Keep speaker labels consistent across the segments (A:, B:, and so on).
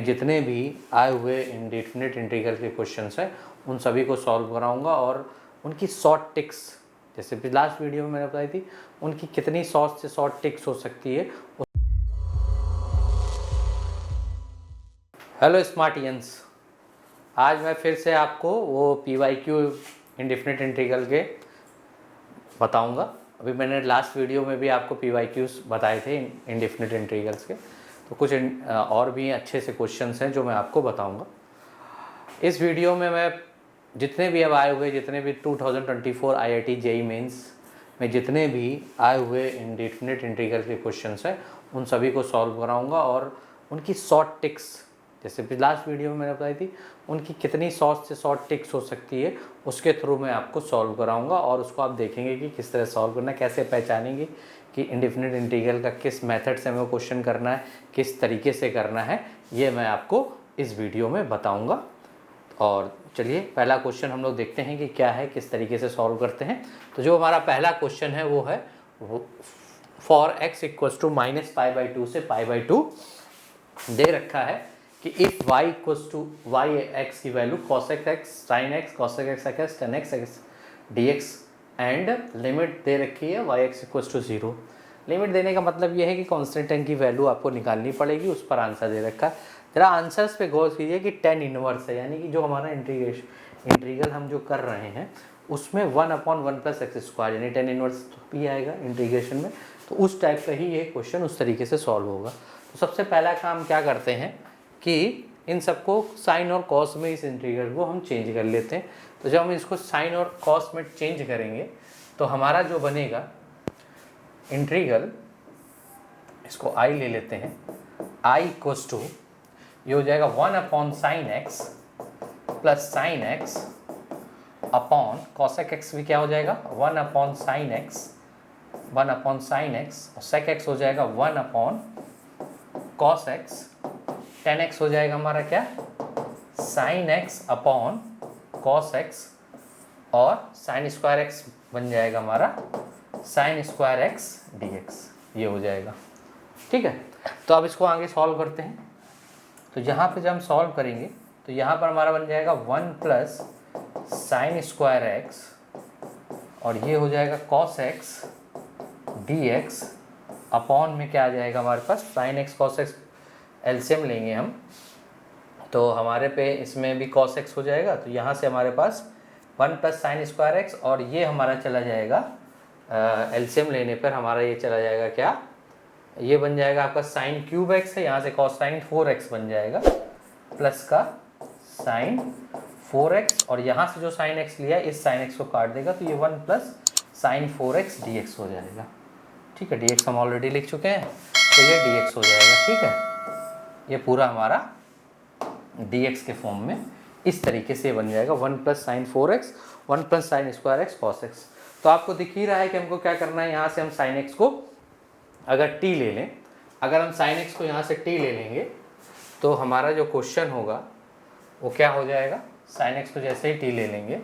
A: जितने भी आए हुए इंडेफिनिट इंटीग्रल के क्वेश्चंस हैं उन सभी को सॉल्व कराऊंगा और उनकी शॉर्ट टिक्स, जैसे लास्ट वीडियो में मैंने बताई थी, उनकी कितनी शॉर्ट से शॉर्ट टिक्स हो सकती है। हेलो स्मार्टियंस, आज मैं फिर से आपको वो PYQ इंडेफिनिट इंटीग्रल के बताऊंगा। अभी मैंने लास्ट वीडियो में भी आपको PYQs बताए थे इंडेफिनिट इंटीग्रल्स के, तो कुछ और भी अच्छे से क्वेश्चंस हैं जो मैं आपको बताऊंगा। इस वीडियो में मैं जितने भी अब आए हुए, जितने भी 2024 IIT JEE मेंस में जितने भी आए हुए इंडेफिनिट इंटीग्रल के क्वेश्चंस हैं उन सभी को सॉल्व कराऊंगा और उनकी शॉर्ट टिक्स, जैसे लास्ट वीडियो में मैंने बताई थी, उनकी कितनी शॉर्ट से शॉर्ट टिक्स हो सकती है उसके थ्रू मैं आपको सॉल्व कराऊंगा और उसको आप देखेंगे कि किस तरह सॉल्व करना है, कैसे पहचानेंगे कि इंडेफिनिट इंटीग्रल का किस मेथड से हमें क्वेश्चन करना है, किस तरीके से करना है, ये मैं आपको इस वीडियो में बताऊँगा। और चलिए पहला क्वेश्चन हम लोग देखते हैं कि क्या है, किस तरीके से सॉल्व करते हैं। तो जो हमारा पहला क्वेश्चन है वो है फॉर x इक्वल्स टू -π/2 से π/2 दे रखा है कि if y equals to x की value cos x sin x cos x tan x dx and limit दे रखी है yx इक्वल्स टू 0। लिमिट देने का मतलब ये है कि कॉन्स्टेंट की वैल्यू आपको निकालनी पड़ेगी, उस पर आंसर दे रखा है। जरा आंसर्स पे गौर कीजिए कि tan इनवर्स है, यानी कि जो हमारा इंटीग्रल हम जो कर रहे हैं उसमें 1/1 + x² यानी tan इनवर्स भी आएगा इंटीग्रेशन में, तो उस टाइप का ही ये क्वेश्चन उस तरीके से सॉल्व होगा। तो सबसे पहला काम क्या करते हैं कि इन सबको साइन और कॉस में इस इंटीग्रल को हम चेंज कर लेते हैं। तो जब हम इसको साइन और कॉस में चेंज करेंगे तो हमारा जो बनेगा इंटीग्रल, इसको i ले लेते हैं, i इक्वल्स टू ये हो जाएगा 1/sin x plus sin x upon cos x भी क्या हो जाएगा 1/sin x और sec x हो जाएगा 1/cos x, tan x हो जाएगा हमारा क्या sin x upon cos x और sin स्क्वायर x बन जाएगा हमारा sin स्क्वायर x dx, ये हो जाएगा। ठीक है, तो अब इसको आगे सॉल्व करते हैं। तो यहाँ पे जब हम सॉल्व करेंगे तो यहाँ पर हमारा बन जाएगा 1 + sin स्क्वायर x और ये हो जाएगा cos x dx अपॉन में क्या आ जाएगा हमारे पास sin x cos x, LCM लेंगे हम तो हमारे पे इसमें भी cos x हो जाएगा, तो यहाँ से हमारे पास 1 + sin स्क्वायर x और ये हमारा चला जाएगा एलसीएम लेने पर हमारा ये चला जाएगा क्या, ये बन जाएगा आपका sin³ x है, यहाँ से cos sin 4x बन जाएगा प्लस का sin 4x और यहाँ से जो sin x लिया इस sin x को काट देगा तो ये 1 + sin 4x dx हो जाएगा। ठीक है, dx हम ऑलरेडी लिख चुके हैं तो ये dx हो जाएगा। ठीक है, ये पूरा हमारा dx के फॉर्म में इस तरीके से बन जाएगा 1 + sin 4x 1 + sin square x cos x। तो आपको दिख ही रहा है कि हमको क्या करना है, यहाँ से हम sin x को अगर t ले लें, अगर हम sin x को यहाँ से t ले लेंगे तो हमारा जो क्वेश्चन होगा वो क्या हो जाएगा, sin x को जैसे ही t ले लेंगे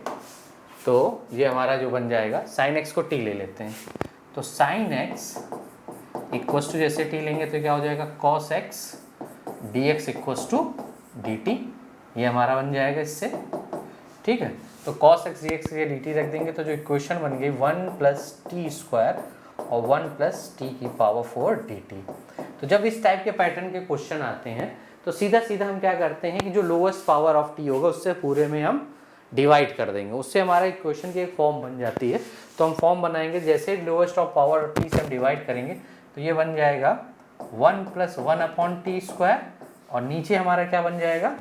A: तो ये हमारा जो बन जाएगा, sin x को t ले लेते हैं तो sin x इक्वल्स टू जैसे t लेंगे तो क्या हो जाएगा cos x dx equals to dt, ये हमारा बन जाएगा इससे। ठीक है, तो cos x dx ये dt रख देंगे तो जो इक्वेशन बन गई 1 + t² और 1 + t⁴ dt। तो जब इस टाइप के पैटर्न के क्वेश्चन आते हैं तो सीधा सीधा हम क्या करते हैं कि जो लोएस्ट पावर ऑफ t होगा उससे पूरे में हम डिवाइड कर देंगे, उससे हमारा इक्वेशन की एक फॉर्म बन जाती है। तो हम फॉर्म बनाएंगे, जैसे लोएस्ट ऑफ पावर t से हम डिवाइड करेंगे तो ये बन जाएगा 1 + 1/t² और नीचे हमारा क्या बन जाएगा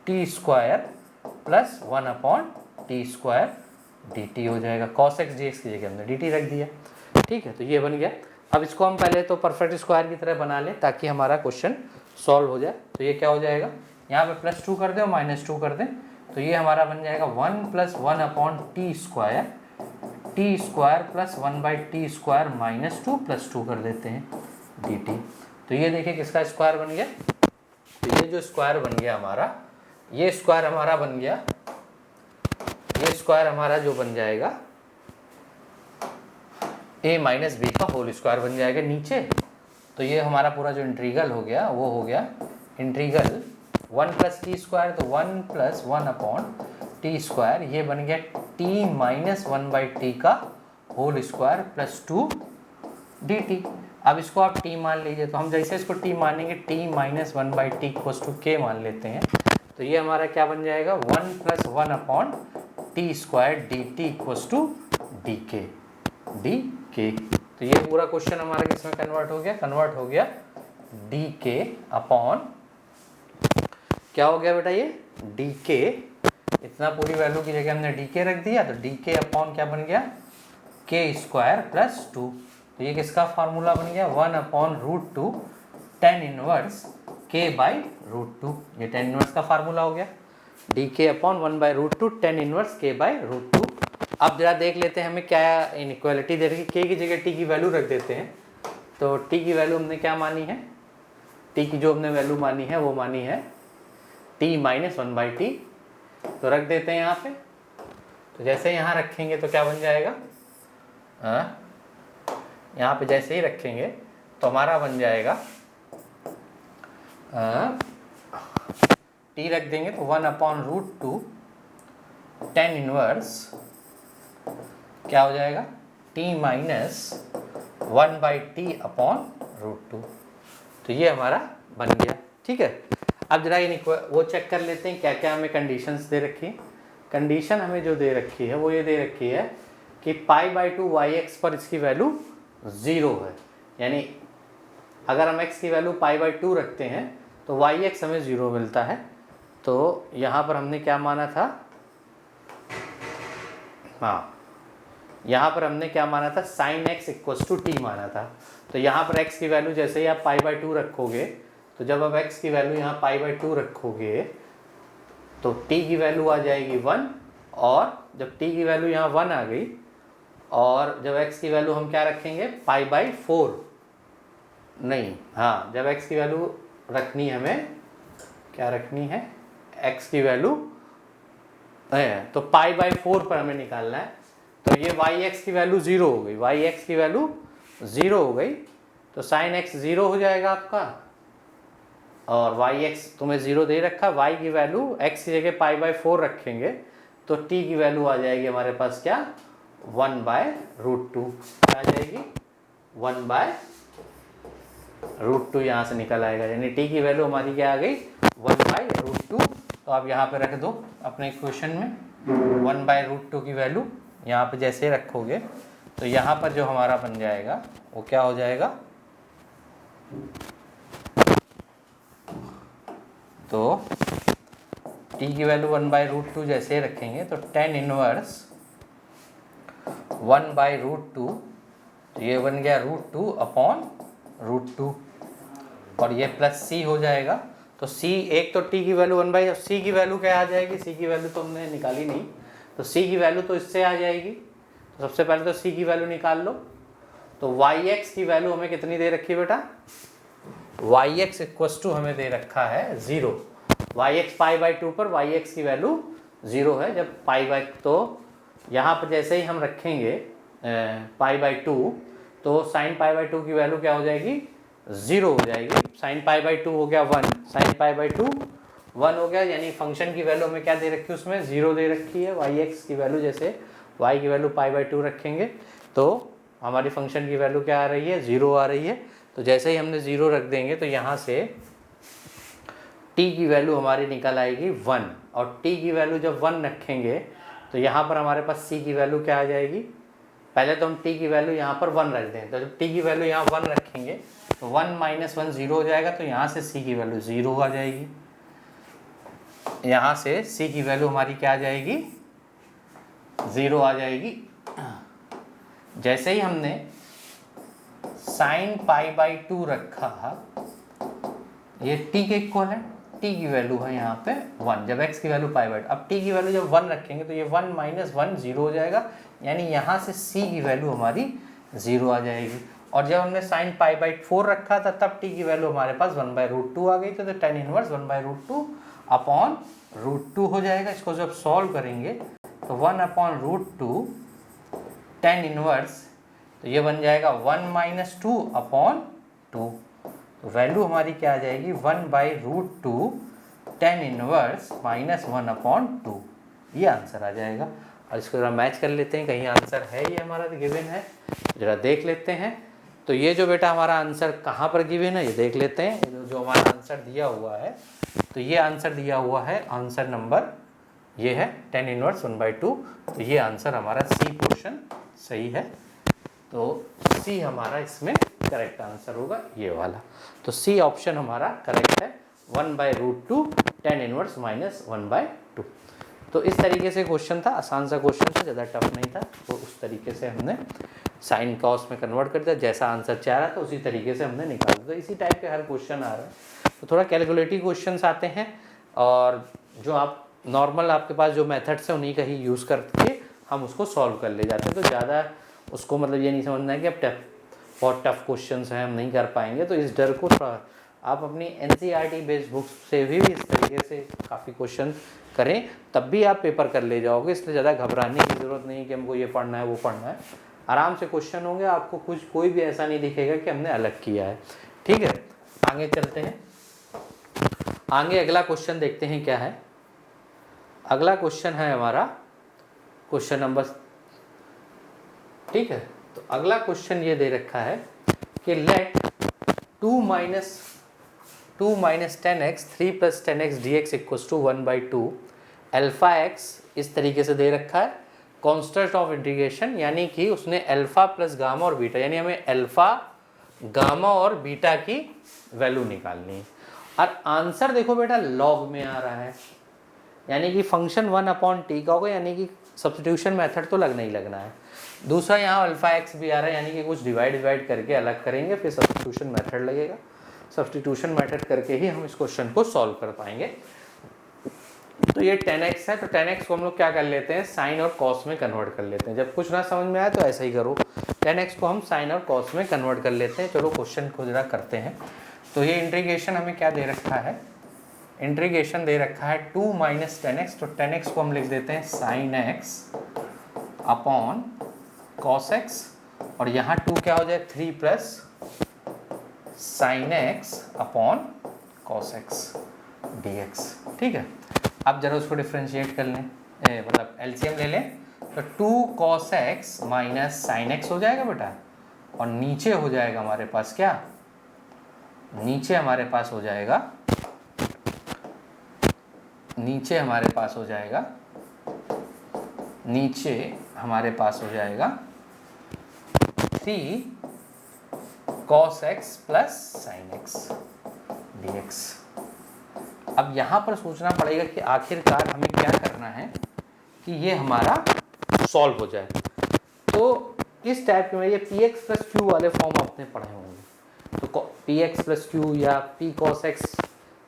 A: t² + 1/t² dt हो जाएगा। cos x dx की जगह हमने dt रख दिया। ठीक है, तो ये बन गया। अब इसको हम पहले तो परफेक्ट स्क्वायर की तरह बना लें ताकि हमारा क्वेश्चन सॉल्व हो जाए। तो ये क्या हो जाएगा, यहाँ पे +2 कर दें और -2 कर दें तो ये हमारा बन जाएगा 1 + 1/t² + 1/t² -2 +2 कर देते हैं dt। तो ये देखिए किसका स्क्वायर बन गया, तो ये जो स्क्वायर बन गया हमारा, ये स्क्वायर हमारा बन गया, ये स्क्वायर हमारा जो बन जाएगा a - b का होल स्क्वायर बन जाएगा नीचे। तो ये हमारा पूरा जो इंटीग्रल हो गया वो हो गया इंटीग्रल 1 प्लस टी स्क्वायर, तो 1 प्लस 1 अपॉन टी स्क्वायर, ये बन गया t माइनस 1 बाई टी का whole square plus 2 d t. अब इसको आप t मान लीजिए, तो हम जैसे इसको t मानेंगे t minus 1 by t equals to k मान लेते हैं, तो ये हमारा क्या बन जाएगा 1 plus 1 upon t square d t equals to d k. तो ये पूरा क्वेश्चन हमारा किस में कन्वर्ट हो गया, कन्वर्ट हो गया डी के अपॉन, क्या हो गया बेटा ये डी के, इतना पूरी वैल्यू की जगह हमने डी के रख दिया, तो डी के अपॉन क्या बन गया के स्क्वायर प्लस 2। तो ये किसका फार्मूला बन गया 1 upon root 2 tan inverse k by root 2, ये टेन इनवर्स का फार्मूला हो गया, d k upon 1 by root 2 tan inverse k by root 2। अब जरा देख लेते हैं हमें क्या इनइक्वालिटी दे रही है, के की जगह टी की वैल्यू रख देते हैं। तो टी की वैल्यू हमने क्या मानी है, टी की जो हमने वैल्यू मानी है वो मानी है टी माइनस 1 बाई टी, तो रख देते हैं यहाँ पे। तो जैसे यहाँ रखेंगे तो क्या बन जाएगा, यहाँ पे जैसे ही रखेंगे तो हमारा बन जाएगा टी रख देंगे तो 1 अपॉन रूट 2 टेन इनवर्स क्या हो जाएगा t minus 1 by t upon root 2। तो ये हमारा बन गया, ठीक है। अब जरा वो चेक कर लेते हैं क्या क्या हमें कंडीशंस दे रखी है। कंडीशन हमें जो दे रखी है वो ये दे रखी है कि पाई बाई 2 वाई एक्स पर इसकी वैल्यू 0 है, यानी अगर हम x की वैल्यू पाई बाई 2 रखते हैं तो वाई एक्स हमें 0 मिलता है। तो यहाँ पर हमने क्या माना था, हाँ यहाँ पर हमने क्या माना था sine x equals to t माना था। तो यहाँ पर x की वैल्यू जैसे ही आप पाई बाई 2 रखोगे, तो जब आप x की वैल्यू यहाँ पाई बाई 2 रखोगे तो t की वैल्यू आ जाएगी 1, और जब t की वैल्यू यहाँ 1 आ गई और जब x की वैल्यू हम क्या रखेंगे पाई बाई 4, नहीं हाँ जब x की वैल्यू रखनी है हमें क्या रखनी है x की वैल्यू तो पाई बाई 4 पर हमें निकालना है। तो ये वाई एक्स की वैल्यू 0 हो गई, वाई एक्स की वैल्यू 0 हो गई, तो साइन x 0 हो जाएगा आपका, और वाई एक्स तुम्हें 0 दे रखा, y की वैल्यू x की जगह पाई बाई 4 रखेंगे तो t की वैल्यू आ जाएगी हमारे पास क्या 1 बाय रूट 2, क्या आ जाएगी 1 बाय रूट 2 यहाँ से निकल आएगा, यानी t की वैल्यू हमारी क्या आ गई 1 बाय रूट 2। तो आप यहाँ पे रख दो अपने इक्वेशन में 1 बाय रूट 2 की वैल्यू यहाँ पे जैसे रखोगे तो यहाँ पर जो हमारा बन जाएगा वो क्या हो जाएगा, तो t की वैल्यू 1 बाई रूट 2 जैसे रखेंगे तो टेन इनवर्स 1 बाई रूट 2, तो ये बन गया रूट 2 अपॉन रूट 2, और ये प्लस c हो जाएगा। तो c एक तो t की वैल्यू 1 बाई, c की वैल्यू क्या आ जाएगी, c की वैल्यू तो हमने निकाली नहीं, तो c की वैल्यू तो इससे आ जाएगी। तो सबसे पहले तो c की वैल्यू निकाल लो। तो वाई एक्स की वैल्यू हमें कितनी दे रखी है बेटा, वाई एक्स इक्वस टू हमें दे रखा है 0, वाई एक्स पाई बाई 2 पर वाई एक्स की वैल्यू 0 है, जब पाई बाई, तो यहाँ पर जैसे ही हम रखेंगे पाई बाई 2 तो साइन पाई बाई 2 की वैल्यू क्या हो जाएगी 0 हो जाएगी, साइन पाई बाई 2 हो गया 1, साइन पाई बाई 2 1 हो गया, यानी फंक्शन की वैल्यू हमें क्या दे रखी है उसमें 0 दे रखी है। वाई एक्स की वैल्यू जैसे y की वैल्यू पाई बाई 2 रखेंगे तो हमारी फंक्शन की वैल्यू क्या आ रही है 0 आ रही है। तो जैसे ही हमने 0 रख देंगे तो यहाँ से t की वैल्यू हमारी निकल आएगी 1, और t की वैल्यू जब 1 रखेंगे तो यहाँ पर हमारे पास c की वैल्यू क्या आ जाएगी, पहले तो हम t की वैल्यू यहाँ पर 1 रख दें, तो जब t की वैल्यू यहाँ 1 रखेंगे तो 1 माइनस 1 0 हो जाएगा, तो यहाँ से c की वैल्यू 0 आ जाएगी, यहाँ से c की वैल्यू हमारी क्या आ जाएगी 0 आ जाएगी। जैसे ही हमने साइन पाई बाई 2 रखा, ये t के इक्वल है, t की वैल्यू है यहाँ पे 1, जब x की वैल्यू पाई बाई, अब t की वैल्यू जब 1 रखेंगे तो ये 1 माइनस 1 0 हो जाएगा, यानी यहाँ से c की वैल्यू हमारी 0 आ जाएगी। और जब हमने साइन पाई बाई 4 रखा था तब t की वैल्यू हमारे पास 1 बाई रूट 2 आ गई, तो tan inverse 1 by root 2 upon root 2 हो जाएगा। इसको जब सॉल्व करेंगे तो 1 अपॉन रूट 2 टेन इनवर्स, तो ये बन जाएगा 1 माइनस 2 अपॉन 2, वैल्यू हमारी क्या आ जाएगी 1/√2 tan इनवर्स -1/2, ये आंसर आ जाएगा। और इसको जरा मैच कर लेते हैं, कहीं आंसर है ये हमारा गिवन है, जरा देख लेते हैं। तो ये जो बेटा हमारा आंसर कहाँ पर गिवन है ये देख लेते हैं। जो हमारा आंसर दिया हुआ है, तो ये आंसर दिया हुआ है, आंसर नंबर ये है tan इनवर्स 1/2। तो ये आंसर हमारा सी पोर्शन सही है। तो सी हमारा इसमें करेक्ट आंसर होगा, ये वाला। तो सी ऑप्शन हमारा करेक्ट है, 1/√2 tan इनवर्स -1/2। तो इस तरीके से क्वेश्चन था, आसान सा क्वेश्चन था, ज़्यादा टफ नहीं था। तो उस तरीके से हमने साइन कॉस में कन्वर्ट कर दिया, जैसा आंसर चाह रहा था उसी तरीके से हमने निकाल दिया। तो इसी टाइप के हर क्वेश्चन आ रहे हैं। तो थोड़ा कैलकुलेटिव क्वेश्चंस आते हैं, और जो आप नॉर्मल आपके पास जो मेथड्स हैं उन्हीं का ही यूज़ करके हम उसको सॉल्व कर ले जाते हैं। तो ज़्यादा उसको मतलब ये नहीं समझना है कि अब बहुत टफ क्वेश्चंस हैं हम नहीं कर पाएंगे। तो इस डर को थोड़ा आप अपनी NCERT बेस्ड बुक्स से भी इस तरीके से काफ़ी क्वेश्चन करें, तब भी आप पेपर कर ले जाओगे। इसलिए ज़्यादा घबराने की ज़रूरत नहीं कि हमको ये पढ़ना है वो पढ़ना है। आराम से क्वेश्चन होंगे, आपको कुछ कोई भी ऐसा नहीं दिखेगा कि हमने अलग किया है। ठीक है, आगे चलते हैं। आगे अगला क्वेश्चन देखते हैं क्या है। अगला क्वेश्चन है हमारा क्वेश्चन नंबर, ठीक है। तो अगला क्वेश्चन ये दे रखा है कि late 2 - 10x 3 + 10x dx = 1/2 alpha x इस तरीके से दे रखा है। कॉन्स्टेंट ऑफ इंटीग्रेशन, यानी कि उसने अल्फा प्लस गामा और बीटा, यानी हमें अल्फा गामा और बीटा की वैल्यू निकालनी है। और आंसर देखो बेटा लॉग में आ रहा है, यानी कि फंक्शन 1/t का होगा, यानी कि सब्स्टिट्यूशन मेथड तो लगना ही लगना है। दूसरा यहाँ अल्फा एक्स भी आ रहा है, यानी कि कुछ डिवाइड करके अलग करेंगे, फिर सब्स्टिट्यूशन मेथड लगेगा। सब्स्टिट्यूशन मेथड करके ही हम इस क्वेश्चन को सॉल्व कर पाएंगे। तो ये 10x है, तो 10x को हम लोग क्या कर लेते हैं, साइन और कॉस में कन्वर्ट कर लेते हैं। जब कुछ ना समझ में आए तो ऐसा ही करो, 10x को हम साइन और कॉस में कन्वर्ट कर लेते हैं। चलो क्वेश्चन को जरा करते हैं। तो ये इंटीग्रेशन हमें क्या दे रखा है, इंटीग्रेशन दे रखा है 2 - 10x। तो 10x को हम लिख देते हैं sine x upon cos x, और यहाँ 2 क्या हो जाए 3 + sine x upon cos x dx। ठीक है, अब जरा उसको डिफ्रेंशिएट कर लें, मतलब एलसीएम ले लें। तो 2 cos x - sin x हो जाएगा बेटा, और नीचे हो जाएगा हमारे पास क्या, नीचे हमारे पास हो जाएगा, नीचे हमारे पास हो जाएगा, नीचे हमारे पास हो जाएगा 3 cos x + sin x dx। अब यहाँ पर सोचना पड़ेगा कि आखिरकार हमें क्या करना है कि ये हमारा सॉल्व हो जाए। तो इस टाइप के में ये px + q वाले फॉर्म आपने पढ़े होंगे। तो px + q या p cos x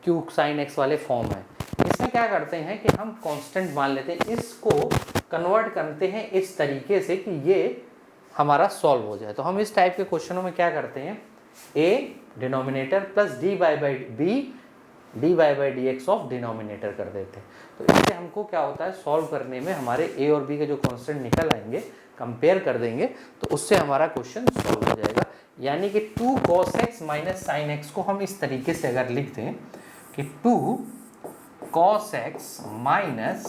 A: q sin x वाले फॉर्म है। इसमें क्या करते हैं कि हम कांस्टेंट मान लेते हैं, इसको कन्वर्ट करते हैं इस तरीके से कि ये हमारा सॉल्व हो जाए। तो हम इस टाइप के क्वेश्चनों में क्या करते हैं, a denominator plus dy/b dy/dx of denominator कर देते हैं। तो इससे हमको क्या होता है, सॉल्व करने में हमारे a और b के जो कांस्टेंट निकल आएंगे, कंपेयर कर देंगे, तो उससे हमारा क्वेश्चन सॉल्व हो जाएगा। यानी कि 2 cos x - sin x को हम इस तरीके से अगर लिख दें कि 2 cos x -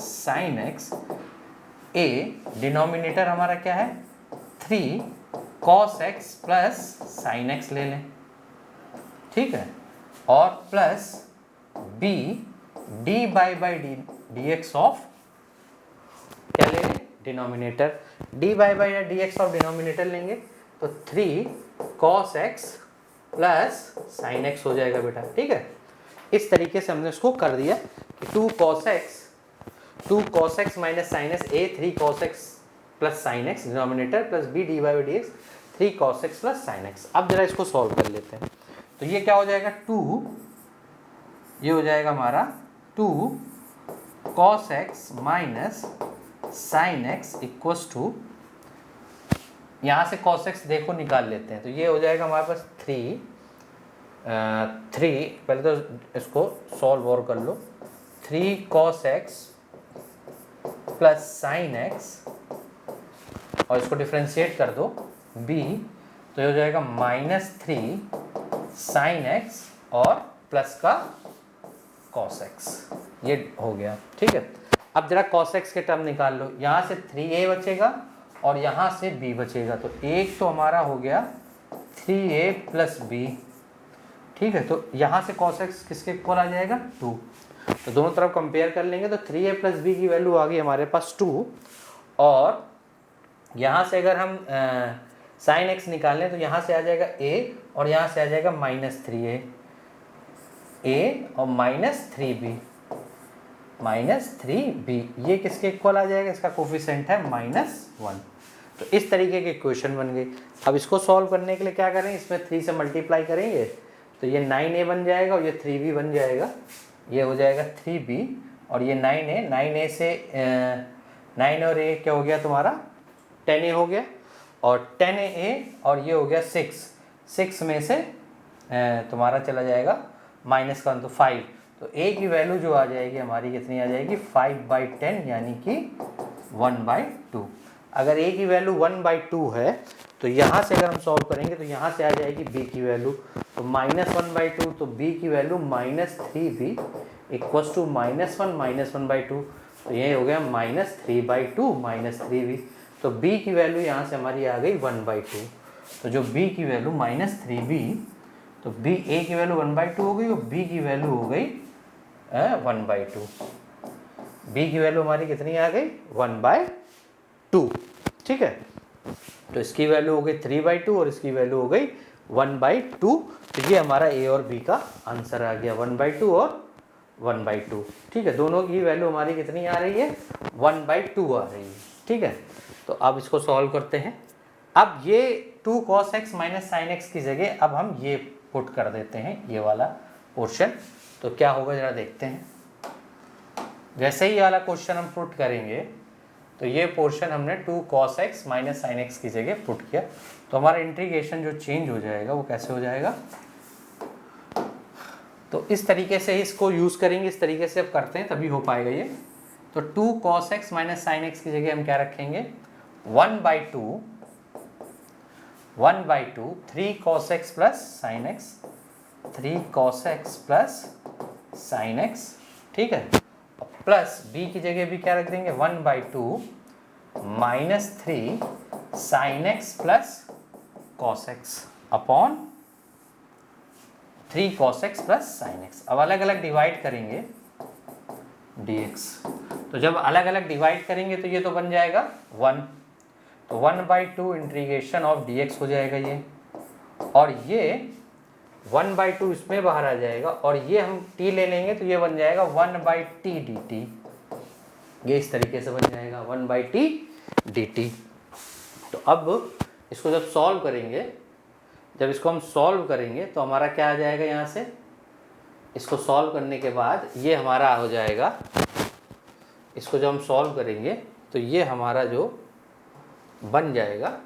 A: sin x, a denominator हमारा क्या है 3 cos x + sin x ले लें, ठीक है, और प्लस b dy/dx ऑफ क्या ले लें, डिनोमिनेटर, dy/dx ऑफ डिनोमिनेटर लेंगे तो 3 cos x + sin x हो जाएगा बेटा। ठीक है, इस तरीके से हमने उसको कर दिया कि 2 cos x - sin x, a 3 cos x + sin x denominator, plus b dy/dx 3 cos x + sin x। अब जरा इसको सॉल्व कर लेते हैं। तो ये क्या हो जाएगा 2, ये हो जाएगा हमारा 2 cos x - sin x = यहाँ से cos x देखो निकाल लेते हैं। तो ये हो जाएगा हमारे पास 3 पहले तो इसको सॉल्व और कर लो, 3 cos x + sin x, और इसको डिफ्रेंशिएट कर दो b, तो ये हो जाएगा -3 साइन एक्स और प्लस का कॉस एक्स, ये हो गया। ठीक है, अब जरा कॉस एक्स के टर्म निकाल लो। यहाँ से 3a बचेगा और यहाँ से b बचेगा, तो एक तो हमारा हो गया 3a प्लस b। ठीक है, तो यहाँ से cos x किसके इक्वल आ जाएगा 2, तो दोनों तरफ कंपेयर कर लेंगे तो 3a प्लस b की वैल्यू आ गई हमारे पास 2, और यहाँ से अगर हम साइन x निकालें तो यहाँ से आ जाएगा a और यहाँ से आ जाएगा -3a, a और -3b, ये किसके इक्वल आ जाएगा, इसका कोफिशिएंट है -1। तो इस तरीके के इक्वेशन बन गई। अब इसको सॉल्व करने के लिए क्या करें, इसमें 3 से मल्टीप्लाई करेंगे तो ये 9a बन जाएगा और ये 3b बन जाएगा, ये हो जाएगा 3b और ये 9a से 9 और a क्या हो गया तुम्हारा 10a हो गया, और 10a और ये हो गया 6 में से तुम्हारा चला जाएगा -1 तो 5, तो a की वैल्यू जो आ जाएगी हमारी कितनी आ जाएगी 5/10 यानी कि 1/2। अगर a की वैल्यू 1/2 है तो यहाँ से अगर हम सॉल्व करेंगे तो यहाँ से आ जाएगी b की वैल्यू, तो -1/2, तो b की वैल्यू -3b इक्वल्स टू -1/2, तो ये हो गया -3/2 -3b, तो b की वैल्यू यहाँ से हमारी आ गई 1/2। तो जो b की वैल्यू -3b, तो b a की वैल्यू 1/2 हो गई और b की वैल्यू हो गई 1/2। b की वैल्यू हमारी कितनी आ गई 1/2। ठीक है, तो इसकी वैल्यू हो गई 3/2 और इसकी वैल्यू हो गई 1/2। तो ये हमारा a और b का आंसर आ गया 1/2 और 1/2। ठीक है, दोनों की वैल्यू हमारी कितनी आ रही है 1/2 आ रही है। ठीक है, तो अब इसको सॉल्व करते हैं। अब ये 2 cos x minus sine x की जगह अब हम ये पुट कर देते हैं, ये वाला पोर्शन, तो क्या होगा जरा देखते हैं। जैसे ही वाला क्वेश्चन हम पुट करेंगे तो ये पोर्शन हमने 2 cos x minus sine x की जगह पुट किया, तो हमारा इंटीग्रेशन जो चेंज हो जाएगा वो कैसे हो जाएगा, तो इस तरीके से इसको यूज़ करेंगे, इस तरीके से अब करते हैं तभी हो पाएगा ये। तो 2 cos x minus sine x की जगह हम क्या रखेंगे 1/2 3 cos x plus sine x, 3 cos x plus sine x. ठीक है, प्लस b की जगह भी क्या रख देंगे 1/2 -3 sign x plus cos x upon 3 cos x plus sine x. अब अलग अलग डिवाइड करेंगे dx, तो जब अलग अलग डिवाइड करेंगे तो ये तो बन जाएगा 1, तो 1/2 इंटीग्रेशन ऑफ dx हो जाएगा ये, और ये 1/2 इसमें बाहर आ जाएगा और ये हम t ले लेंगे तो ये बन जाएगा 1/t dt, ये इस तरीके से बन जाएगा 1/t dt। तो अब इसको जब सॉल्व करेंगे, जब इसको हम सॉल्व करेंगे तो हमारा क्या आ जाएगा, यहाँ से इसको सॉल्व करने के बाद ये हमारा हो जाएगा, इसको जब हम सॉल्व करेंगे तो ये हमारा जो बन जाएगा,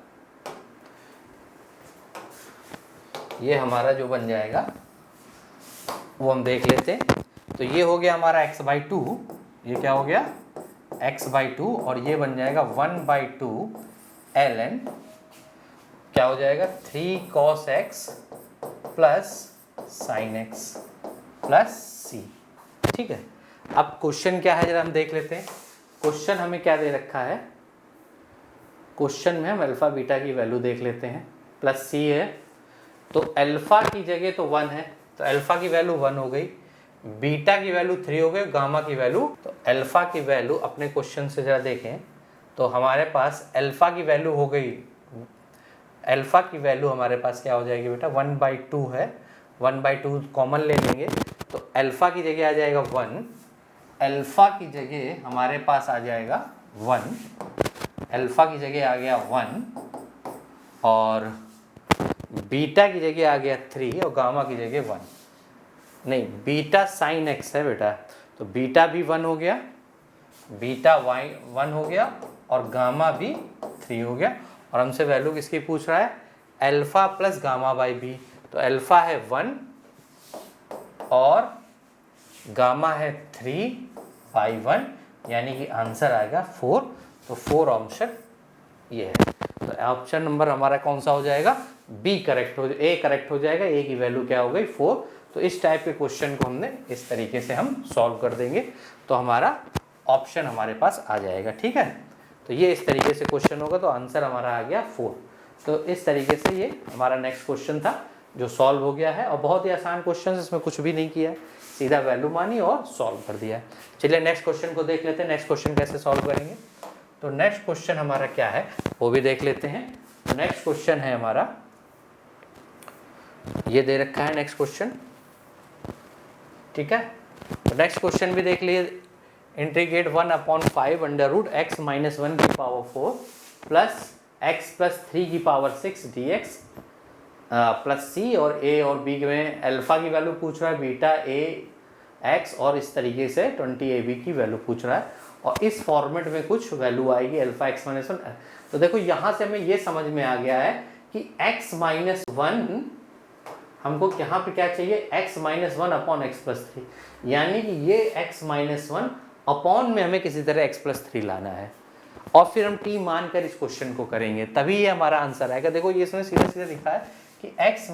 A: ये हमारा जो बन जाएगा वो हम देख लेते हैं। तो ये हो गया हमारा x/2, ये क्या हो गया x/2, और ये बन जाएगा 1/2 ln क्या हो जाएगा 3 cos x plus sine x plus C. ठीक है, अब क्वेश्चन क्या है जरा हम देख लेते हैं। क्वेश्चन हमें क्या दे रखा है, क्वेश्चन में हम अल्फा बीटा की वैल्यू देख लेते हैं, प्लस सी है, तो अल्फा की जगह तो 1 है, तो अल्फा की वैल्यू 1 हो गई, बीटा की वैल्यू 3 हो गई, गामा की वैल्यू, तो अल्फा की वैल्यू अपने क्वेश्चन से जरा देखें तो हमारे पास अल्फा की वैल्यू हो गई, अल्फा की वैल्यू हमारे पास क्या हो जाएगी बेटा 1/2 है, 1/2 कॉमन ले लेंगे तो अल्फा की जगह आ जाएगा 1, अल्फा की जगह हमारे पास आ जाएगा 1, अल्फा की जगह आ गया 1 और बीटा की जगह आ गया 3 और गामा की जगह 1, नहीं बीटा साइन एक्स है बेटा, तो बीटा भी 1 हो गया, बीटा 1 हो गया और गामा भी 3 हो गया, और हमसे वैल्यू किसकी पूछ रहा है alpha plus gamma by b, तो अल्फा है 1 और गामा है 3/1 यानी कि आंसर आएगा 4, तो 4 ऑप्शन ये है। तो ऑप्शन नंबर हमारा कौन सा हो जाएगा बी करेक्ट हो, ए करेक्ट हो जाएगा, ए की वैल्यू क्या हो गई 4। तो इस टाइप के क्वेश्चन को हमने इस तरीके से हम सॉल्व कर देंगे, तो हमारा ऑप्शन हमारे पास आ जाएगा। ठीक है, तो ये इस तरीके से क्वेश्चन होगा, तो आंसर हमारा आ गया 4। तो इस तरीके से ये हमारा नेक्स्ट क्वेश्चन था जो सॉल्व हो गया है, और बहुत ही आसान क्वेश्चन, इसमें कुछ भी नहीं किया है, सीधा वैल्यू मानी और सॉल्व कर दिया है। चलिए नेक्स्ट क्वेश्चन को देख लेते हैं, नेक्स्ट क्वेश्चन कैसे सॉल्व करेंगे। तो नेक्स्ट क्वेश्चन हमारा क्या है वो भी देख लेते हैं। नेक्स्ट क्वेश्चन है हमारा, ये दे रखा है नेक्स्ट क्वेश्चन। ठीक है, तो नेक्स्ट क्वेश्चन भी देख लिए। इंटीग्रेट 1/5 अंडर रूट x - 1 की पावर 4 प्लस x + 3 की पावर 6 dx प्लस c, और a और b में अल्फा की वैल्यू पूछ रहा है, बीटा a x, और इस तरीके से 20ab की वैल्यू पूछ रहा है, और इस फॉर्मेट में कुछ वैल्यू आएगी अल्फा x - 1। तो देखो यहाँ से हमें ये समझ में आ गया है कि x - 1 हमको यहाँ पे क्या चाहिए, x - 1 अपॉन x + 3, यानी कि ये x - 1 अपॉन में हमें किसी तरह x + 3 लाना है, और फिर हम t मानकर इस क्वेश्चन को करेंगे, तभी ये हमारा आंसर आएगा। देखो ये इसमें सीधा सीधा लिखा है कि x -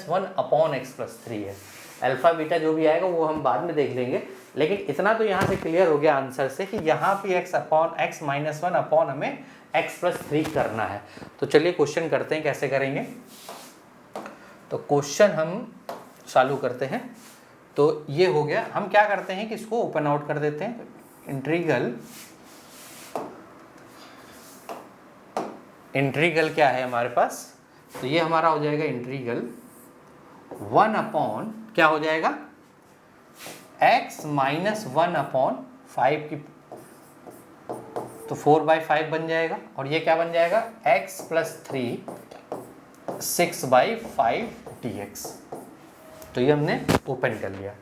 A: 1 अपॉन x + 3 है। अल्फा बीटा जो भी आएगा वो हम बाद में देख लेंगे, लेकिन इतना तो यहाँ से क्लियर हो गया आंसर से कि यहाँ पे x - 1 अपॉन हमें x + 3 करना है। तो चलिए क्वेश्चन करते हैं, कैसे करेंगे। तो क्वेश्चन हम चालू करते हैं। तो ये हो गया, हम क्या करते हैं कि इसको ओपन आउट कर देते हैं। इंटीग्रल क्या है हमारे पास, तो ये हमारा हो जाएगा इंटीग्रल 1 अपॉन क्या हो जाएगा, x - 1 अपॉन 5 की, तो 4/5 बन जाएगा, और ये क्या बन जाएगा x + 3 6/5 dx। तो ये हमने ओपन कर लिया।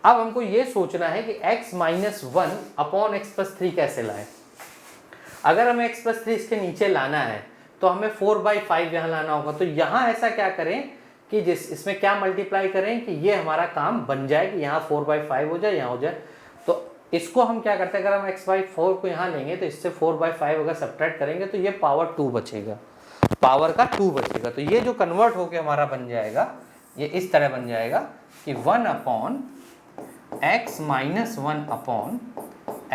A: अब हमको ये सोचना है कि x - 1 अपॉन x + 3 कैसे लाएं। अगर हमें x + 3 इसके नीचे लाना है तो हमें 4/5 यहाँ लाना होगा। तो यहाँ ऐसा क्या करें कि इसमें क्या मल्टीप्लाई करें कि ये हमारा काम बन जाए कि यहाँ 4/5 हो जाए, यहाँ हो जाए। तो इसको हम क्या करते हैं, अगर हम x/4 को यहाँ लेंगे तो इससे 4/5 अगर सब्ट्रैक्ट करेंगे तो ये पावर 2 बचेगा, पावर का 2 बचेगा। तो ये जो कन्वर्ट होके हमारा बन जाएगा, ये इस तरह बन जाएगा कि 1 अपॉन x - 1 अपॉन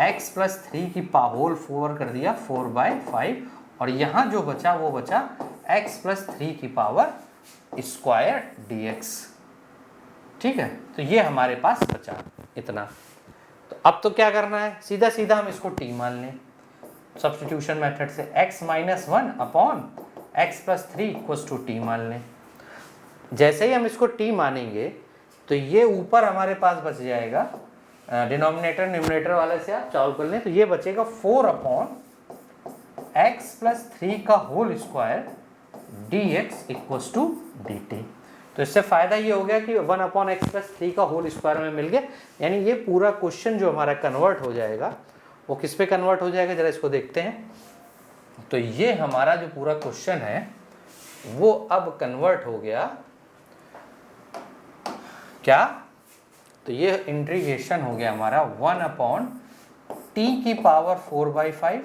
A: x + 3 की होल 4 कर दिया 4/5, और यहाँ जो बचा वो बचा x + 3 की पावर स्क्वायर dx। ठीक है, तो ये हमारे पास बचा इतना। तो अब तो क्या करना है, सीधा सीधा हम इसको t मान लें सब्स्टिट्यूशन मेथड से, x - 1 अपॉन x + 3 = t मान लें। जैसे ही हम इसको t मानेंगे तो ये ऊपर हमारे पास बच जाएगा, डिनोमिनेटर न्यूमरेटर वाले से आप सॉल्व कर लें, तो ये बचेगा 4 अपॉन x + 3 का होल स्क्वायर dx = dt। तो इससे फ़ायदा ये हो गया कि 1 अपॉन x + 3 का होल स्क्वायर में मिल गया, यानी ये पूरा क्वेश्चन जो हमारा कन्वर्ट हो जाएगा वो किस पे कन्वर्ट हो जाएगा, जरा इसको देखते हैं। तो ये हमारा जो पूरा क्वेश्चन है वो अब कन्वर्ट हो गया क्या, तो ये इंटीग्रेशन हो गया हमारा 1 अपॉन t की पावर 4/5,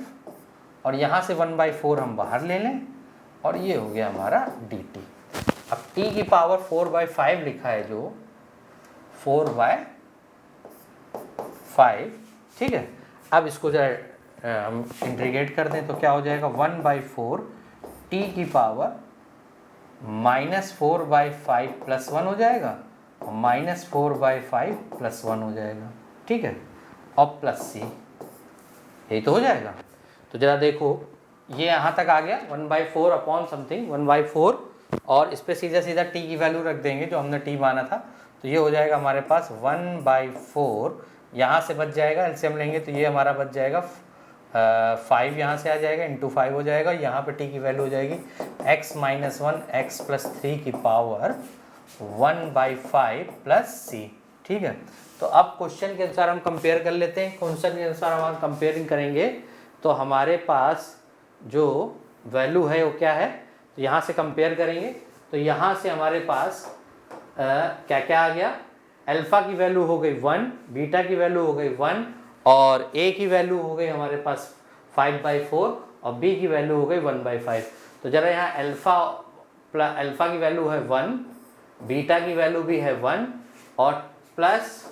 A: और यहाँ से 1/4 हम बाहर ले लें, और ये हो गया हमारा dt। अब t की पावर 4/5 लिखा है जो 4/5, ठीक है। अब इसको जरा हम इंटीग्रेट कर दें तो क्या हो जाएगा 1/4 t की पावर -4/5 + 1 हो जाएगा, और -4/5 + 1 हो जाएगा। ठीक है, और प्लस c, यही तो हो जाएगा। तो जरा देखो ये यहाँ तक आ गया 1/4 अपॉन समथिंग 1/4, और इस पर सीधा सीधा t की वैल्यू रख देंगे जो हमने t माना था। तो ये हो जाएगा हमारे पास 1/4, यहाँ से बच जाएगा, एलसीएम लेंगे तो ये हमारा बच जाएगा 5, यहाँ से आ जाएगा इंटू 5 हो जाएगा, यहाँ पे t की वैल्यू हो जाएगी x - 1 x + 3 की पावर 1/5 + c। ठीक है, तो अब क्वेश्चन के अनुसार हम कंपेयर कर लेते हैं। क्वेश्चन के अनुसार हम कंपेयरिंग करेंगे तो हमारे पास जो वैल्यू है वो क्या है, तो यहाँ से कंपेयर करेंगे तो यहाँ से हमारे पास क्या क्या आ गया, अल्फ़ा की वैल्यू हो गई 1, बीटा की वैल्यू हो गई 1, और a की वैल्यू हो गई हमारे पास 5/4, और b की वैल्यू हो गई 1/5। तो ज़रा यहाँ अल्फ़ा अल्फ़ा की वैल्यू है 1, बीटा की वैल्यू भी है 1 और प्लस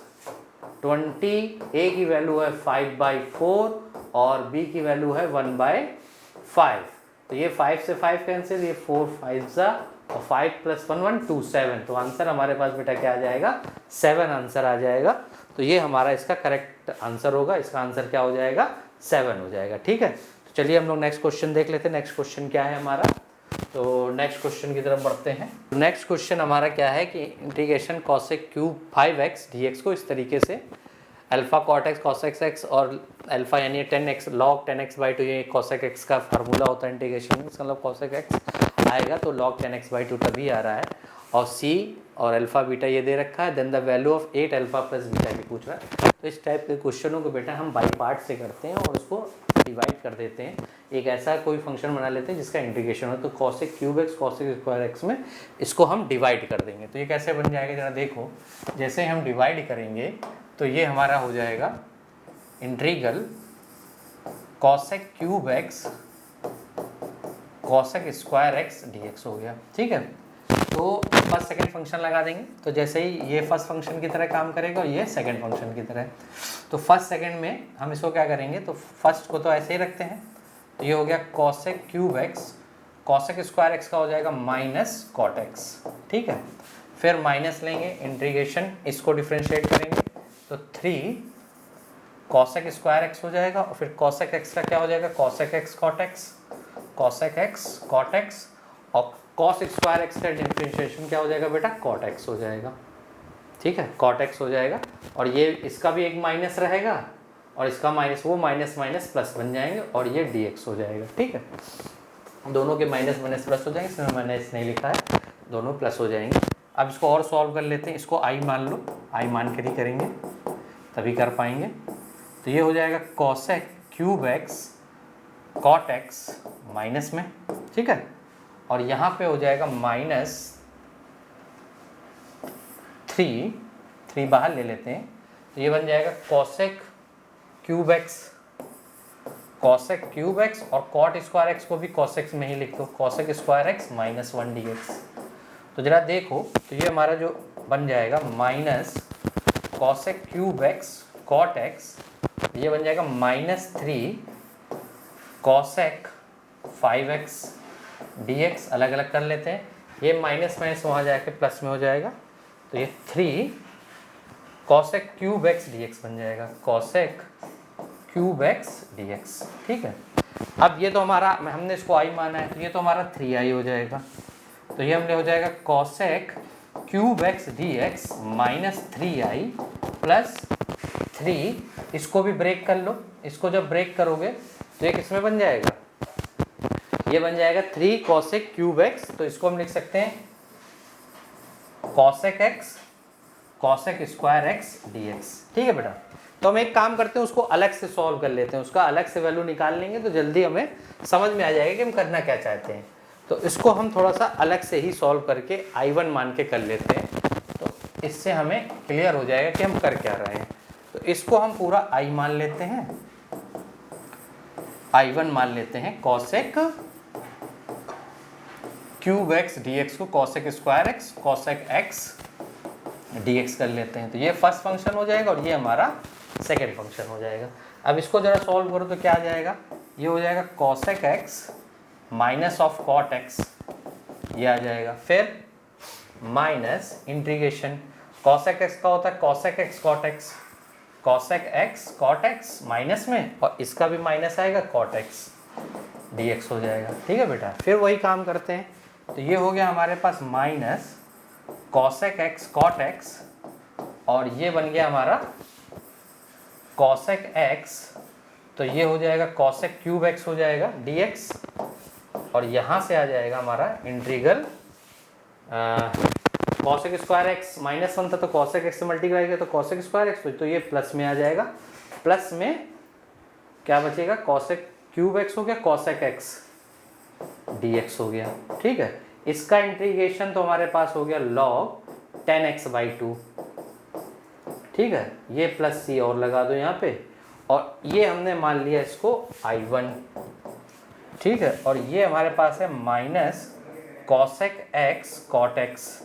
A: 20 ए की वैल्यू है 5/4 और बी की वैल्यू है 1/5। तो ये 5 से 5 कैंसिल, ये 4 5 ज़ा और 5 + 1 1 2 7। तो आंसर हमारे पास बेटा क्या आ जाएगा, 7 आंसर आ जाएगा। तो ये हमारा इसका करेक्ट आंसर होगा, इसका आंसर क्या हो जाएगा, 7 हो जाएगा। ठीक है, तो चलिए हम लोग नेक्स्ट क्वेश्चन देख लेते हैं। नेक्स्ट क्वेश्चन क्या है हमारा, तो नेक्स्ट क्वेश्चन की तरफ बढ़ते हैं। नेक्स्ट क्वेश्चन हमारा क्या है कि integration cosec cube 5x dx को इस तरीके से alpha cot x cosec x और अल्फा यानी 10x log 10x/2, ये कॉसेक एक्स का फार्मूला होता है इंटीग्रेशन में, मतलब कॉसेक एक्स आएगा तो log 10x/2 तभी आ रहा है। और c और अल्फा बीटा ये दे रखा है, then the value of 8 alpha plus beta की पूछ रहा है। तो इस टाइप के क्वेश्चनों को बेटा हम बाई पार्ट से करते हैं और उसको डिवाइड कर देते हैं। एक ऐसा कोई फंक्शन बना लेते हैं जिसका इंटीग्रेशन हो, तो cosec cube x cosec square x में इसको हम डिवाइड कर देंगे। तो ये कैसे बन जाएगा जरा देखो, जैसे हम डिवाइड करेंगे तो ये हमारा हो जाएगा integral cosec cube x cosec square x dx हो गया। ठीक है, तो फर्स्ट सेकंड फंक्शन लगा देंगे, तो जैसे ही ये फर्स्ट फंक्शन की तरह काम करेगा और ये सेकंड फंक्शन की तरह। तो फर्स्ट सेकंड में हम इसको क्या करेंगे, तो फर्स्ट को तो ऐसे ही रखते हैं, तो ये हो गया cosec cube x cosec square x का हो जाएगा माइनस कॉट एक्स। ठीक है, फिर माइनस लेंगे, इंटीग्रेशन इसको डिफ्रेंशिएट करेंगे तो 3 कॉसेक स्क्वायर एक्स हो जाएगा और फिर कॉसेक एक्स का क्या हो जाएगा, cosec x cot x, cosec x cot x और कॉस स्क्वायर एक्स का डिफ्रेंशिएशन क्या हो जाएगा बेटा, कॉट एक्स हो जाएगा। ठीक है, कॉट एक्स हो जाएगा और ये इसका भी एक माइनस रहेगा और इसका माइनस, वो माइनस माइनस प्लस बन जाएंगे और ये dx हो जाएगा। ठीक है, दोनों के माइनस माइनस प्लस हो जाएंगे, इसमें माइनस नहीं लिखा है, दोनों प्लस हो जाएंगे। अब इसको और सॉल्व कर लेते हैं, इसको i मान लो, i मान कर ही करेंगे तभी कर पाएंगे। तो ये हो जाएगा cosec cube x cot x minus में, ठीक है, और यहाँ पे हो जाएगा -3 बाहर ले लेते हैं, तो ये बन जाएगा कॉसेक क्यूब एक्स और कॉट स्क्वायर एक्स को भी कॉसेक में ही लिख दो, कॉसेक स्क्वायर एक्स -1 dx। तो जरा देखो, तो ये हमारा जो बन जाएगा minus cosec cube x cot x, ये बन जाएगा -3 कॉसेक 5x dx। अलग अलग कर लेते हैं, ये माइनस माइनस वहाँ जाके प्लस में हो जाएगा, तो ये 3 कॉसेक क्यूब एक्स dx बन जाएगा, कॉसेक क्यूब एक्स dx। ठीक है, अब ये तो हमारा, हमने इसको i माना है, तो ये तो हमारा 3i हो जाएगा। तो ये हमने हो जाएगा cosec cube x dx -3i plus 3, इसको भी ब्रेक कर लो, इसको जब ब्रेक करोगे तो ये किस में बन जाएगा, ये बन जाएगा 3 कॉसेक क्यूब एक्स, तो इसको हम लिख सकते हैं cosec x cosec square x dx। ठीक है बेटा, तो हम एक काम करते हैं, उसको अलग से सॉल्व कर लेते हैं, उसका अलग से वैल्यू निकाल लेंगे तो जल्दी हमें समझ में आ जाएगा कि हम करना क्या चाहते हैं। तो इसको हम थोड़ा सा अलग से ही सॉल्व करके i1 मान के कर लेते हैं, तो इससे हमें क्लियर हो जाएगा कि हम कर क्या रहे हैं। तो इसको हम पूरा i मान लेते हैं, i1 मान लेते हैं, कॉसेक क्यूब एक्स dx को cosec square x cosec x dx कर लेते हैं। तो ये फर्स्ट फंक्शन हो जाएगा और ये हमारा सेकेंड फंक्शन हो जाएगा। अब इसको जरा सॉल्व करो तो क्या आ जाएगा, ये हो जाएगा cosec x minus of cot x, ये आ जाएगा, फिर माइनस इंटीग्रेशन कॉसेक एक्स का होता है cosec x cot x, cosec x cot x minus में और इसका भी माइनस आएगा कॉट एक्स dx हो जाएगा। ठीक है बेटा, फिर वही काम करते हैं, तो ये हो गया हमारे पास minus cosec x cot x और ये बन गया हमारा कॉसेक एक्स, तो ये हो जाएगा कॉसेक क्यूब एक्स हो जाएगा dx और यहाँ से आ जाएगा हमारा इंटीग्रल कॉसेक स्क्वायर एक्स -1 था तो कॉसेक एक्स से मल्टीप्लाई किया तो कॉसेक स्क्वायर एक्स, तो ये प्लस में आ जाएगा, प्लस में क्या बचेगा, कॉसेक क्यूब एक्स हो गया कॉसेक एक्स dx हो गया। ठीक है, इसका इंटीग्रेशन तो हमारे पास हो गया log 10x/2। ठीक है, ये प्लस c और लगा दो यहाँ पे और ये हमने मान लिया इसको i1। ठीक है, और ये हमारे पास है minus cosec x cot x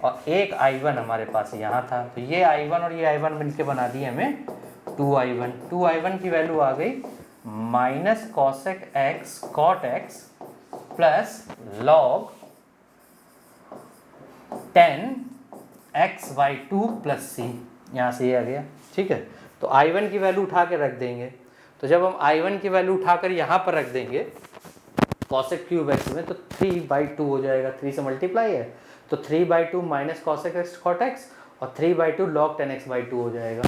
A: और एक I1 हमारे पास यहाँ था, तो ये I1 और ये I1 मिलके बना दिए हमें 2I1। 2I1 की वैल्यू आ गई minus cosec x cot x plus log 10x/2 plus c, यहाँ से ये आ गया। ठीक है, तो I1 की वैल्यू उठा के रख देंगे। तो जब हम I1 की वैल्यू उठाकर यहाँ पर रख देंगे cosec क्यूब x में, तो 3/2 हो जाएगा, 3 से मल्टीप्लाई है तो 3/2 minus cosec x cot x और 3/2 log 10x/2 हो जाएगा।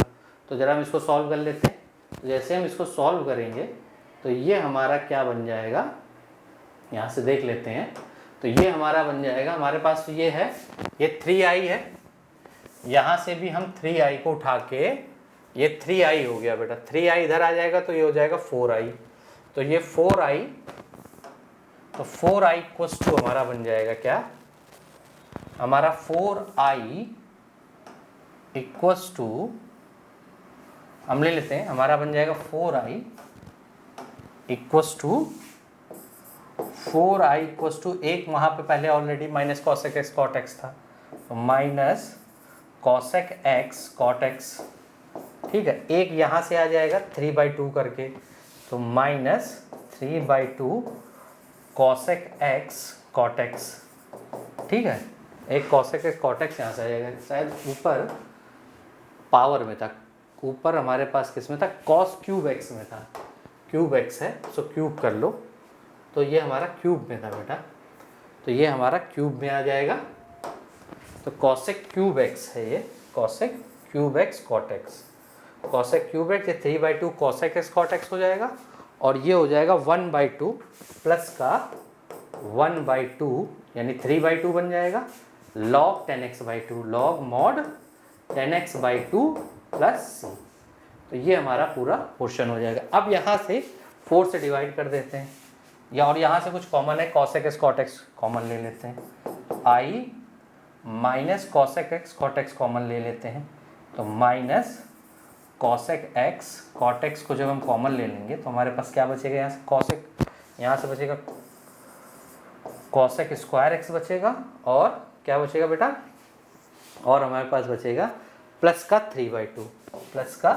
A: तो ज़रा हम इसको सॉल्व कर लेते हैं। तो जैसे हम इसको सॉल्व करेंगे तो ये हमारा क्या बन जाएगा, यहाँ से देख लेते हैं। तो ये हमारा बन जाएगा, हमारे पास तो ये है, ये 3i है, यहाँ से भी हम 3i को उठा के, ये 3i हो गया बेटा, 3i इधर आ जाएगा तो ये हो जाएगा 4i। तो ये 4i, तो 4i इक्वल्स टू हमारा बन जाएगा क्या, हमारा 4i इक्वल्स टू, हम ले लेते हैं, हमारा बन जाएगा 4i इक्वल्स टू एक वहाँ पे पहले already minus cosec x cot x था, तो minus cosec x cot x। ठीक है, एक यहाँ से आ जाएगा 3/2 करके, तो minus 3/2 cosec x cot x। ठीक है, एक cosec x cot x यहाँ से आ जाएगा, शायद ऊपर पावर में था, ऊपर हमारे पास किस में था, cos क्यूब x में था, क्यूब x है सो क्यूब कर लो, तो ये हमारा क्यूब में था बेटा, तो ये हमारा क्यूब में आ जाएगा। तो cosec क्यूब x है ये, cosec cube x cot x, cosec cube x, ये 3/2 cosec x cot x हो जाएगा, और ये हो जाएगा 1/2 प्लस का 1/2 यानी 3/2 बन जाएगा, log 10x/2, log mod 10x/2 plus c। तो ये हमारा पूरा पोर्शन हो जाएगा। अब यहाँ से 4 से डिवाइड कर देते हैं, या और यहाँ से कुछ कॉमन है, cosec x cot x common ले लेते हैं, i minus cosec x cot x common ले लेते हैं, तो minus cosec x cot x को जब हम कॉमन ले लेंगे तो हमारे पास क्या बचेगा, यहाँ से cosec, यहाँ से बचेगा cosec स्क्वायर x बचेगा, और क्या बचेगा बेटा, और हमारे पास बचेगा प्लस का 3/2, प्लस का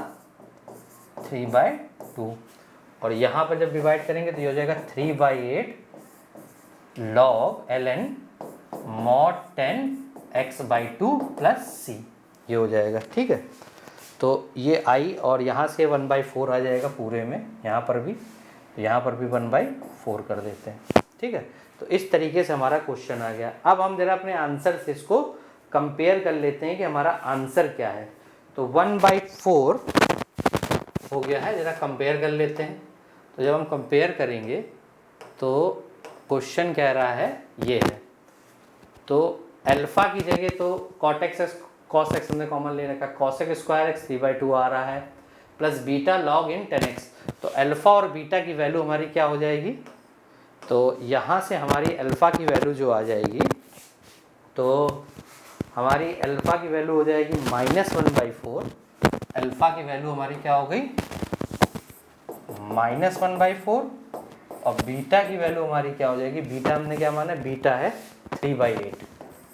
A: 3/2, और यहाँ पर जब डिवाइड करेंगे तो ये हो जाएगा 3/8 log ln mod 10x/2 plus c, ये हो जाएगा। ठीक है, तो ये i और यहाँ से 1/4 आ जाएगा पूरे में, यहाँ पर भी, तो यहाँ पर भी 1/4 कर देते हैं। ठीक है, तो इस तरीके से हमारा क्वेश्चन आ गया। अब हम जरा अपने आंसर से इसको कंपेयर कर लेते हैं कि हमारा आंसर क्या है। तो 1/4 हो गया है, जरा कंपेयर कर लेते हैं। तो जब हम कंपेयर करेंगे तो क्वेश्चन कह रहा है ये है, तो अल्फ़ा की जगह तो cot x cos x हमने कॉमन ले रखा, cosec स्क्वायर x 3/2 आ रहा है, प्लस बीटा log इन 10x। तो अल्फ़ा और बीटा की वैल्यू हमारी क्या हो जाएगी, तो यहाँ से हमारी अल्फ़ा की वैल्यू जो आ जाएगी, तो हमारी अल्फ़ा की वैल्यू हो जाएगी -1/4, अल्फ़ा की वैल्यू हमारी क्या हो गई, -1/4, और बीटा की वैल्यू हमारी क्या हो जाएगी, बीटा हमने क्या माना, बीटा है 3/8,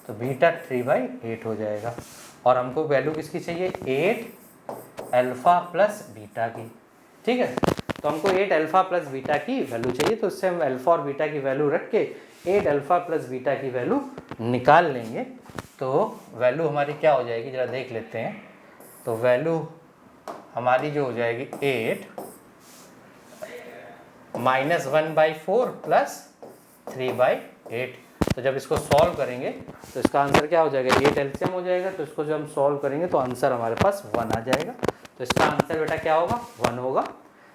A: तो बीटा 3/8 हो जाएगा। और हमको वैल्यू किसकी चाहिए, 8 अल्फ़ा प्लस बीटा की। ठीक है, तो हमको 8 अल्फ़ा प्लस बीटा की वैल्यू चाहिए, तो उससे हम अल्फ़ा और बीटा की वैल्यू रख के 8 अल्फ़ा प्लस बीटा की वैल्यू निकाल लेंगे। तो वैल्यू हमारी क्या हो जाएगी, ज़रा देख लेते हैं। तो वैल्यू हमारी जो हो जाएगी 8 -1/4 प्लस 3/8। तो जब इसको सॉल्व करेंगे तो इसका आंसर क्या हो जाएगा, 8 एलसीएम हो जाएगा, तो इसको जब हम सॉल्व करेंगे तो आंसर हमारे पास 1 आ जाएगा। तो इसका आंसर बेटा क्या होगा, 1 होगा।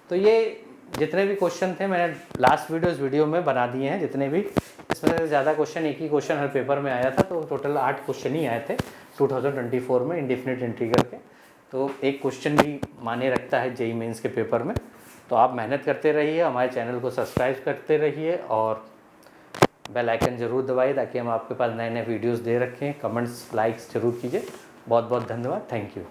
A: तो ये जितने भी क्वेश्चन थे मैंने लास्ट वीडियो में बना दिए हैं, जितने भी, इसमें से ज़्यादा क्वेश्चन, एक ही क्वेश्चन हर पेपर में आया था, तो टोटल 8 क्वेश्चन ही आए थे 2024 में इंडेफिनिट इंटीग्रल के। तो एक क्वेश्चन भी माने रखता है जेईई मेंस के पेपर में। तो आप मेहनत करते रहिए, हमारे चैनल को सब्सक्राइब करते रहिए और बेल आइकन ज़रूर दबाइए ताकि हम आपके पास नए नए वीडियोस दे रखें। कमेंट्स लाइक्स ज़रूर कीजिए। बहुत बहुत धन्यवाद, थैंक यू।